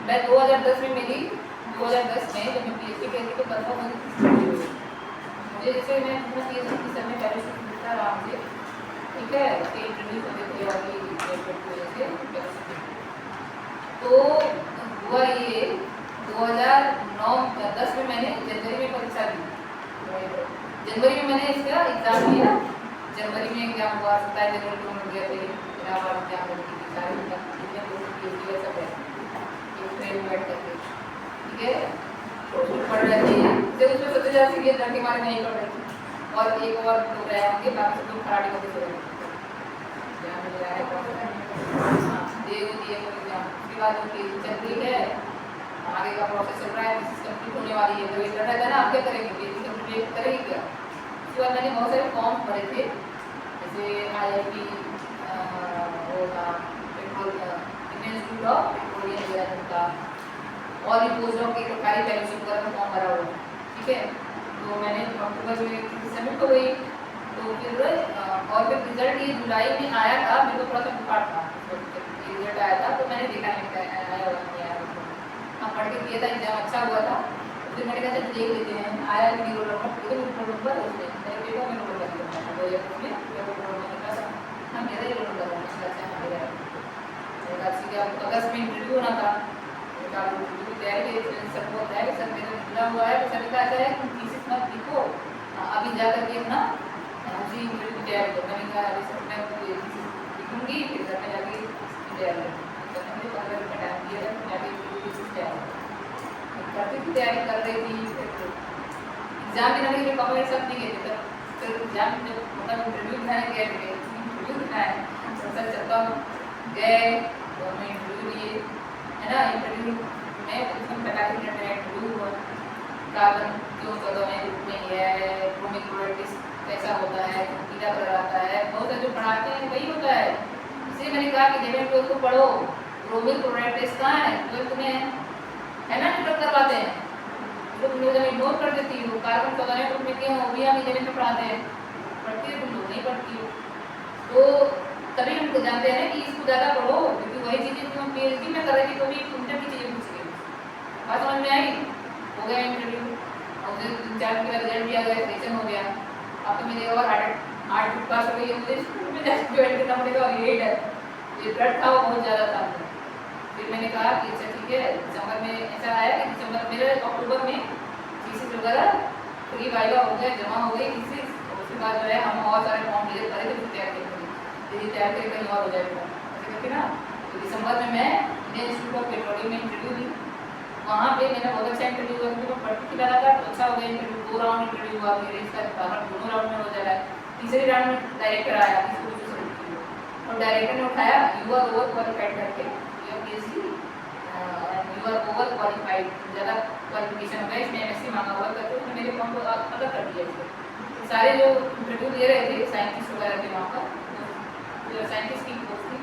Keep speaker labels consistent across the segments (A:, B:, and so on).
A: मैं 2010 में मेरी 2010 में जब मैं पीएचडी कर रही तो कंफर्म हुई मुझे, जैसे मैं अपना पीएचडी की समय पहले से मिलता आराम से, ठीक है, उसके इंटरव्यू होते थे और ये रिलेटेड की वजह से। तो हुआ ये 2009 10 में मैंने जनवरी में परीक्षा दी, जनवरी में मैंने इसका एग्जाम दिया, जनवरी में एग्जाम हुआ, 27 जनवरी को हम गए थे इलाहाबाद एग्जाम होने की सारी सब है ट्रेन बैठ करके, ठीक है, पढ़ रहे थे जब उसमें सबसे ज़्यादा सीरियस लड़के हमारे नहीं पढ़ रहे थे और एक और लोग रहे होंगे, बाकी सब लोग खराटे होते थे उसके बाद उनकी चल रही है, आगे का प्रोसेस चल रहा है, कंप्लीट होने वाली है, तो ये लड़ रहा था ना, आप क्या करेंगे, कंप्लीट करेंगे क्या। उसके बाद मैंने बहुत सारे फॉर्म भरे थे, जैसे IIT वो था Indian institute of petroleum development का, और ये पोस्ट डॉक की सरकारी फेलोशिप का फॉर्म भरा हुआ, ठीक है। तो मैंने अक्टूबर में सबमिट हो गई, तो फिर और फिर रिजल्ट ये जुलाई में आया था, मेरे को थोड़ा सा बुखार था, रिजल्ट आया था तो मैंने देखा नहीं आया हुआ नहीं आया, हाँ पढ़ के किया था, एग्जाम अच्छा हुआ था, फिर मैंने कहा देख लेते हैं आया नहीं रोल नंबर, रोल नंबर उसने मेरे पेपर में रोल नंबर था 2010 में, हाँ मेरा ही रोल नंबर है, अगस्त में इंटरव्यू होना था, इंटरव्यू की तैयारी सब होता है कि सर मेरा निकला हुआ है, तो सर कहा है कि थीसिस मत लिखो, अभी जा करके अपना उसी इंटरव्यू की तैयारी करो। मैंने कहा अभी सर मैं लिखूंगी, फिर घर में जाके तैयारी करूँगी, 15 मिनट का टाइम दिया है, जाके तैयारी कर रही थी, एग्जाम देने के लिए कॉपरेट सब नहीं गए थे, फिर एग्जाम जब मतलब इंटरव्यू बनाने गए थे, इंटरव्यू बनाए तो सर चलता गए तो हमें इंटरव्यू लिए, है ना, इंटरव्यू में उसमें बता के इंटरव्यू हुआ, कार्बन क्यों पौधों में रूप में है, क्रोमिक क्लोराइड कैसा होता है, पीला कलर आता है, बहुत सारे जो पढ़ाते हैं वही होता है, इसलिए मैंने कहा कि जब उसको पढ़ो, क्रोमिक क्लोराइड टेस्ट कहाँ है, तो तुम्हें है ना निकल करवाते हैं, तो तुम लोग जब इग्नोर कर देती हो, कार्बन 14 ग्रुप में क्यों हो भी हम जमीन में पढ़ाते हैं, पढ़ती है तुम लोग नहीं पढ़ती हो, तो तभी हम जानते हैं कि इसको ज़्यादा पढ़ो, क्योंकि वही चीज़ें जो हम PhD में कर रहे थे तो भी इंटर की चीज़ें पूछ गई, बात समझ में आई, हो गया इंटरव्यू और 3-4 के बाद रिजल्ट भी आ गया, सिलेक्शन हो गया, अब तो मेरे और 8 पास हो गई, मुझे स्कूल में जाकर ज्वाइन करना पड़ेगा और यही डर, ये डर था वो बहुत ज़्यादा था। फिर मैंने कहा कि अच्छा ठीक है, दिसंबर में ऐसा आया कि दिसंबर मेरे अक्टूबर में थीसिस वगैरह फ्री वाइवा हो गया, जमा हो गई थीसिस, उसके बाद जो है हम और सारे फॉर्म क्लियर करे थे, तैयार करेंगे, यदि तैयार करके कहीं और हो जाएगा ऐसे करके ना। तो दिसंबर में मैं इंडियन इंस्टीट्यूट ऑफ पेट्रोलियम में इंटरव्यू दी, वहाँ पे मेरा बहुत अच्छा इंटरव्यू हुआ, क्योंकि मैं पढ़ के खिला था तो अच्छा हो गया इंटरव्यू, 2 राउंड इंटरव्यू हुआ मेरे, इसका बाहर दोनों राउंड में हो जा रहा है, तीसरे राउंड में डायरेक्टर आया, और डायरेक्टर ने उठाया यू आर ओवर क्वालिफाइड करके, PhD you are over qualified, ज़्यादा क्वालिफिकेशन हो गया इसमें, MSc मांगा हुआ करके उसने मेरे फॉर्म को अलग कर दिया इसको। सारे जो इंटरव्यू दे रहे थे साइंटिस्ट वगैरह थे वहाँ पर, जो साइंटिस्ट की पोस्ट थी,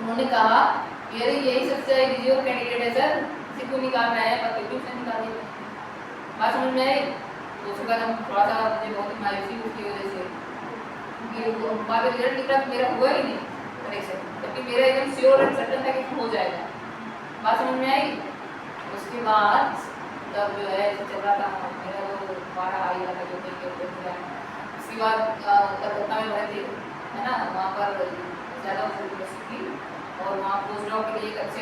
A: उन्होंने कहा मेरे यही सबसे एलिजिबल कैंडिडेट है सर, किसी को निकाल रहे हैं पर फिर भी उसने निकाल दिया, बात समझ में आई। तो उसके बाद हम थोड़ा सा मुझे बहुत ही मायूसी उसकी वजह से, क्योंकि बाद में रिजल्ट निकला तो मेरा हुआ ही नहीं करेक्शन, जबकि मेरा एकदम श्योर एंड सर्टन था कि हो जाएगा, बात समझ में आई। उसके बाद तब जो है चल रहा था मेरा वो 12 आई था जो कि उसके बाद कलकत्ता में भरे थे, है ना, वहाँ पर ज़्यादा यूनिवर्सिटी और वहाँ पोस्ट डॉक के लिए एक अच्छे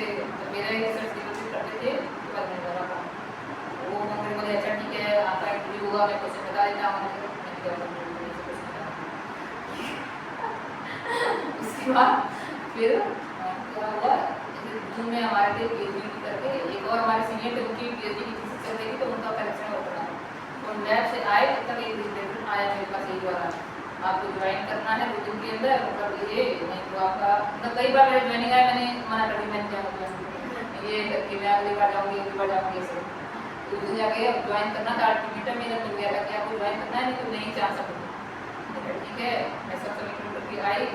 A: मेरा ही रिसर्च डिपोजिट करते थे, उसके बाद मैंने भरा था, वो उन्होंने बोले अच्छा ठीक है आपका इंटरव्यू होगा, मैं क्वेश्चन बता देता हूँ, उसके बाद फिर क्या हुआ, जून में हमारे थे PhD करके, एक और हमारे सीनियर थे उनकी PhD की थीसिस चल रही थी, तो उनका करेक्शन होता था, तो लैब से आए तब तक एक रिजल्ट आया मेरे पास यही वाला, आपको ज्वाइन करना है 2 दिन के अंदर, मतलब ये नहीं तो आपका, मतलब कई बार मेरे ज्वाइनिंग आया, मैंने मना कर दी, मैंने क्या ये करके मैं अगली बार जाऊँगी अगली बार जाऊँगी ऐसे, तो मुझे जाके ज्वाइन करना था, अल्टीमेटम मेरा मिल गया था कि आपको ज्वाइन करना है, नहीं तो नहीं जा सकते, ठीक है, मैं सब सबमिट करके आई,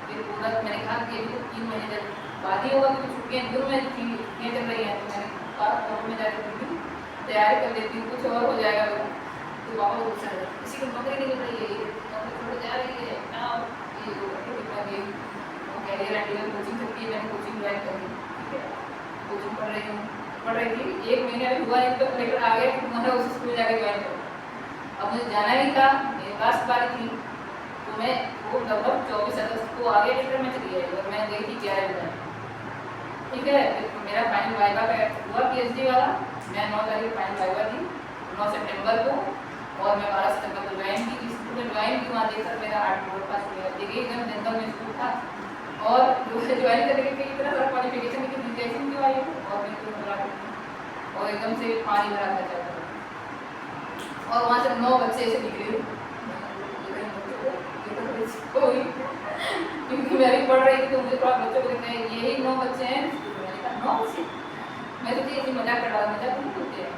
A: फिर पूरा मैंने कहा कि अभी तो 3 महीने तक बाद ही होगा, क्योंकि छुट्टियाँ जून में छुट्टियाँ चल रही हैं, तो मैंने कहा फॉर्म में जाकर तैयारी कर लेती हूँ, कुछ और हो जाएगा मेरा, तो बाबा को गुस्सा है किसी को नौकरी नहीं मिल रही है, नौकरी छोड़ जा रही है क्या, ये कैरियर एंड कोचिंग करती है, मैंने कोचिंग ज्वाइन कर ली, ठीक है, कोचिंग पढ़ रही थी। 1 महीने में हुआ नहीं तो लेटर आ गया कि तुम्हारा उस स्कूल जाके ज्वाइन करो। अब मुझे जाना ही था, मेरी लास्ट बारी थी, तो मैं वो लगभग 24 अगस्त को आगे लेटर में चली आई और मैं गई थी 11 जुलाई। ठीक है, फिर मेरा फाइनल वाइवा का हुआ PhD वाला। मैं 9 तारीख फाइनल वाइवा दी, 9 सितंबर को, और मैं 12 सितंबर को ज्वाइन की। स्कूल में ज्वाइन की, वहाँ देखकर मेरा 8 नंबर पास हुआ। देखिए एकदम जनरल में स्कूल था, और ज्वाइन करने के इतना सारा क्वालिफिकेशन की डिटेल्स क्यों आई और मैं क्यों भरा, और एकदम से पानी भरा था चारों तरफ। और वहाँ से 9 बच्चे ऐसे निकले, क्योंकि मैं भी पढ़ रही थी तो मुझे थोड़ा बच्चों को देखना है, यही 9 बच्चे हैं। मैंने कहा 9 बच्चे, मैं तो ये मजाक कर रहा था, मजाक नहीं करते हैं,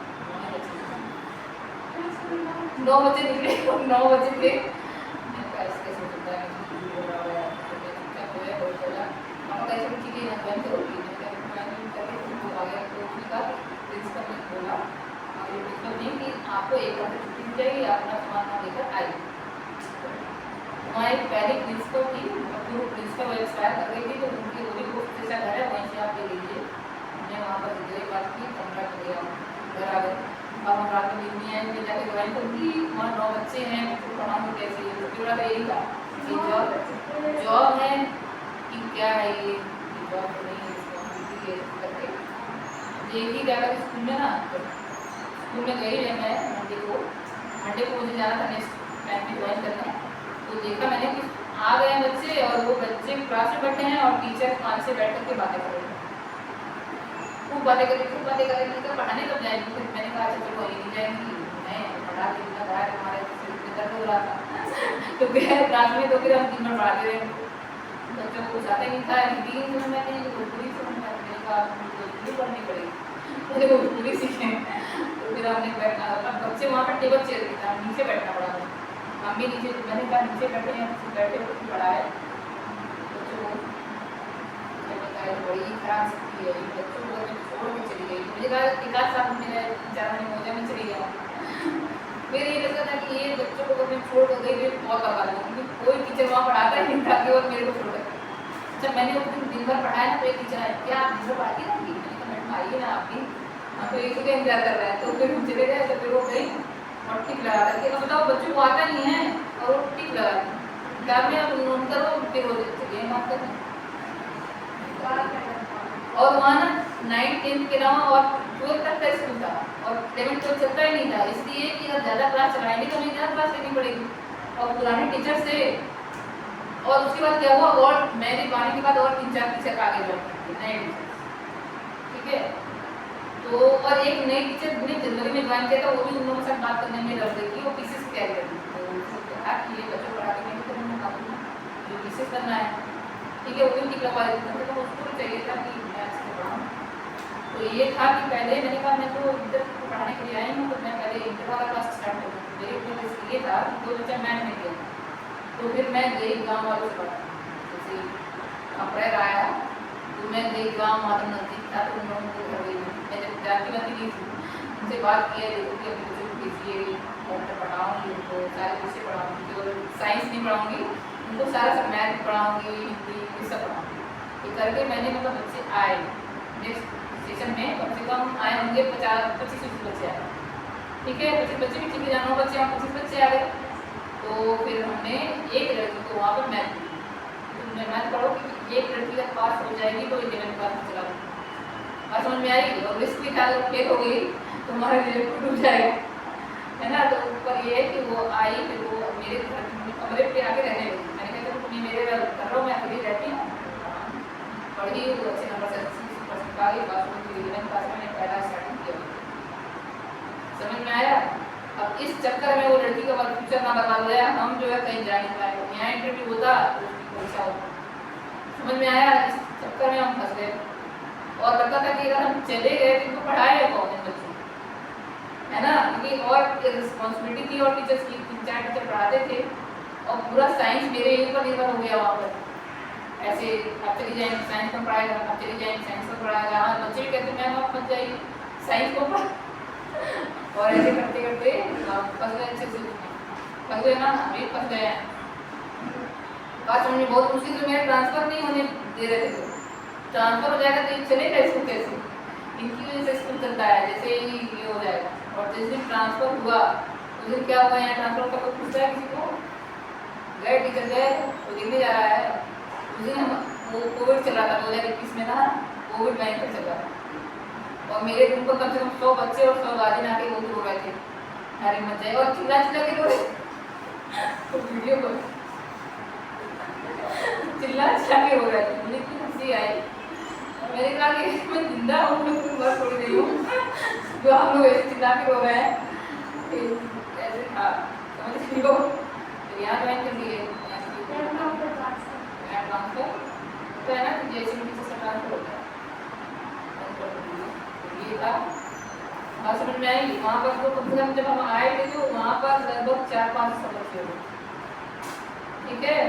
A: 9 बच्चे निकले और 9 बच्चे थे। मैंने कहा इसके से होता है बोल रहा है क्या होया कोई चला हम कैसे ठीक है ना बंद करोगी। मैंने कहा मैं करके तुमको आ गया तो उसका प्रिंसिपल ने बोला, और प्रिंसिपल ने कि आपको 1 घंटे छुट्टी दी जाएगी, आप अपना सामान वहाँ लेकर आइए। वहाँ एक पहले प्रिंसिपल थी, जो प्रिंसिपल एक्सपायर कर गई थी, तो उनकी वो भी बहुत जैसा घर है वहीं से आप ले लीजिए। हमने वहाँ पर जगह बात की, कमरा कर दिया, घर आ गए। अब हम रात में नहीं आए, मैं जाके ज्वाइन करूँगी, वहाँ 9 बच्चे हैं, उनको पढ़ाऊँगी कैसे। तो बड़ा यही था कि जॉब है कि क्या है, ये जॉब तो नहीं है, रिस्पॉन्सिबिलिटी है करके यही क्या कर स्कूल में ना। स्कूल में गई है मैं मंडे को मुझे जाना था नेक्स्ट टाइम में ज्वाइन करने। तो देखा मैंने कि आ गए हैं बच्चे, और वो बच्चे क्लास में बैठे हैं और टीचर 5 से बैठ करके बातें कर रहे हैं, खूब बातें कर रही थी। पढ़ाने कब जाएंगी, फिर मैंने कहा अच्छा चलो वही नहीं जाएंगी, मैं पढ़ा के इतना रहा हमारे दर्द हो रहा था तो गए क्लास में, तो फिर हम 3 बार पढ़ाते रहे। बच्चों को कुछ आता ही नहीं था, हिंदी नहीं समझ में आती, भोजपुरी समझ में आती। मैंने कहा भोजपुरी पढ़नी पड़ेगी, मुझे भोजपुरी सीखें। तो फिर हमने बैठना, बच्चे वहाँ पर टेबल चेयर था, नीचे बैठना पड़ा, हम भी नीचे, मैंने कहा नीचे बैठे हैं, बैठे पढ़ाए बच्चों को। बड़ी खराब स्थिति है, बच्चों को मैं छोड़ के चली गई। मुझे कहा एक आध साल मेरे 4 महीने मौजा में चली गया। मेरे ये लगता था कि ये बच्चों को अगर मैं छोड़ कर गई तो बहुत बर्बाद हो, क्योंकि कोई टीचर वहाँ पढ़ाता ही नहीं था कि और मेरे को छोड़ कर। जब मैंने उस दिन भर पढ़ाया ना, तो एक टीचर आए, क्या आप दिन भर पढ़ाती रहेंगी? मैंने कहा मैडम आइए ना आप भी, हाँ तो एक का इंतजार कर रहे हैं। तो फिर हम चले गए, तो फिर वो गई और टिक लगा करके, अब बताओ बच्चों को आता नहीं है और वो टिक लगा दी, क्या में अब नोट करो, फिर वो चलिए बात करते। और वहाँ ना 9th 10th के अलावा और 12th तक का स्कूल था, और 11th 12th चलता ही नहीं था, इसलिए कि अब ज़्यादा क्लास चलाएंगे तो हमें ज़्यादा क्लास लेनी पड़ेगी, और पुराने टीचर से। और उसके बाद क्या हुआ, और मेरे पाने के बाद और 3-4 टीचर आगे बढ़ नए टीचर, ठीक है। तो और एक नई टीचर ने जनवरी में ज्वाइन किया था, वो भी उन लोगों के साथ बात करने में डर गई थी, वो पीसीस की तैयारी करती थी। तो उनको कहा कि ये बच्चों पढ़ा के नहीं तो मैं काफी जो पीसीस करना है, ठीक है, वो भी टिक लगा देती थी। तो उसको चाहिए था कि मैं अच्छे पढ़ाऊँ। तो ये था कि पहले मैंने कहा मैं तो इधर पढ़ाने के लिए आई हूँ, तो मैं पहले इंटर वाला क्लास स्टार्ट करूँ। मेरे ऊपर ये था कि 2 बच्चा मैथ में गया, तो फिर मैं गई गाँव वालों से पढ़ा, जैसे अप्रैल आया तो मैं गई गाँव, हमारा नज़दीक था, तो उन लोगों को घर गई। मैं जब जाती वाती नहीं थी, उनसे बात किया, देखो कि अपने बच्चों को भेजिए, डॉक्टर पढ़ाऊँगी, उनको सारे विषय पढ़ाऊँगी, केवल साइंस नहीं पढ़ाऊँगी, उनको सारा सब मैथ भी पढ़ाऊँगी, हिंदी ये सब पढ़ाऊँगी। ये करके मैंने मतलब बच्चे आए, नेक्स्ट सेशन में कम से कम आए होंगे 25-25 बच्चे आए, ठीक है, 25 बच्चे भी ठीक है, 9 बच्चे 25 बच्चे आ गए। तो फिर हमने एक लड़की को वहाँ पर मैथ दी, तो मैथ पढ़ो कि एक लड़की का पास हो जाएगी तो 11th क्लास में चला और समझ में आएगी, और रिस्क भी था फेल हो गई तो हमारा रिजल्ट टूट जाएगा, है ना। तो ऊपर ये है कि वो आई, फिर वो मेरे घर कमरे पे आके रहने लगी। मैंने कहा तुम मेरे घर कर रहा हूँ, मैं अकेली रहती हूँ, पढ़ी, वो अच्छे नंबर से 80% आ गई, पास हो गई। 11th क्लास में पहला स्टार्टिंग किया, समझ में आया। अब इस चक्कर में वो लड़की का फ्यूचर ना बर्बाद हो गया, हम जो है कहीं जा नहीं पाए, यहाँ इंटरव्यू होता तो उसकी परीक्षा होती, समझ में आया। इस चक्कर में हम फंस गए, और लगता था कि अगर हम चले गए तो पढ़ाएगा कौन इन बच्चों, है ना, क्योंकि और रिस्पॉन्सिबिलिटी थी, और टीचर्स की 3-4 टीचर पढ़ाते थे, और पूरा साइंस मेरे ऊपर निर्भर हो गया वहाँ पर। ऐसे आप चली जाएंगे साइंस में पढ़ाएगा, आप चली जाएंगे साइंस में पढ़ाएगा, हाँ बच्चे भी कहते मैम आप मत जाइए साइंस को पढ़ और ऐसे करते करते फंस गए, अच्छे से फंस गए ना, अभी फंस गए। बात समझ में बहुत मुश्किल से मेरा ट्रांसफ़र नहीं होने दे रहे थे, ट्रांसफ़र हो जाएगा तो चलेगा इसको कैसे, इनकी वजह से सिस्टम चलता है, जैसे ही ये हो जाएगा। और जिस दिन ट्रांसफर हुआ उस दिन क्या हुआ, यहाँ ट्रांसफर का कोई पूछता है किसी को? गए टीचर गए, वो देखने जा रहा है। उस दिन हम वो कोविड चल रहा था, 2021 में था, कोविड भयंकर चल रहा था, और मेरे रूम पर कम से कम 100 बच्चे और 100 गार्जियन आके वो रो रहे थे, अरे मत जाए, और चिल्ला चिल्ला के रो रहे तो वीडियो को चिल्ला चिल्ला के रो रहे थे। मुझे इतनी हंसी आई, मैंने कहा कि मैं जिंदा हूँ, मैं मर थोड़ी रही हूँ जो हम लोग ऐसे चिल्ला के रो रहे हैं। ऐसे था, समझ रही हो? तो यहाँ ज्वाइन कर लिए ट्रांसफर तो है ना, जैसे से ट्रांसफर होता है। ये था, बात समझ में आई? वहाँ पर तो कम से कम जब हम आए थे तो वहाँ पर लगभग 4-5 सबक थे, ठीक है।